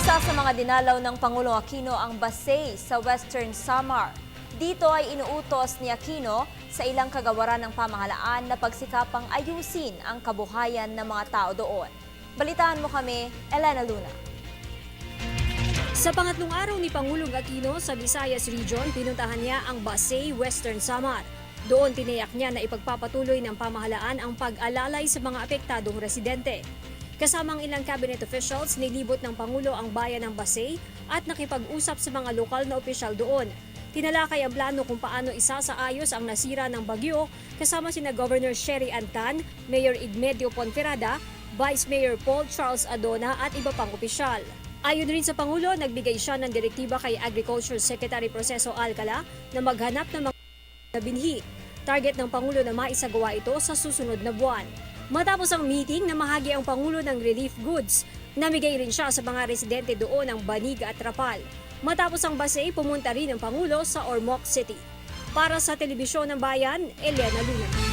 Isa sa mga dinalaw ng Pangulong Aquino ang Basay sa Western Samar. Dito ay inuutos ni Aquino sa ilang kagawaran ng pamahalaan na pagsikapang ayusin ang kabuhayan ng mga tao doon. Balitaan mo kami, Elena Luna. Sa pangatlong araw ni Pangulong Aquino sa Visayas Region, pinuntahan niya ang Basay, Western Samar. Doon tiniyak niya na ipagpapatuloy ng pamahalaan ang pag-alalay sa mga apektadong residente. Kasamang ilang cabinet officials, nilibot ng Pangulo ang bayan ng Basay at nakipag-usap sa mga lokal na opisyal doon. Tinalakay ang plano kung paano isasaayos ang nasira ng bagyo kasama sina Governor Sherry Antan, Mayor Igmedio Ponferrada, Vice Mayor Paul Charles Adona at iba pang opisyal. Ayon rin sa Pangulo, nagbigay siya ng direktiba kay Agriculture Secretary Proceso Alcala na maghanap ng mga binhi. Target ng Pangulo na maisagawa ito sa susunod na buwan. Matapos ang meeting, namahagi ang Pangulo ng relief goods. Namigay rin siya sa mga residente doon ng Banig at Rapal. Matapos ang Basay, pumunta rin ang Pangulo sa Ormoc City. Para sa Telebisyon ng Bayan, Elena Luna.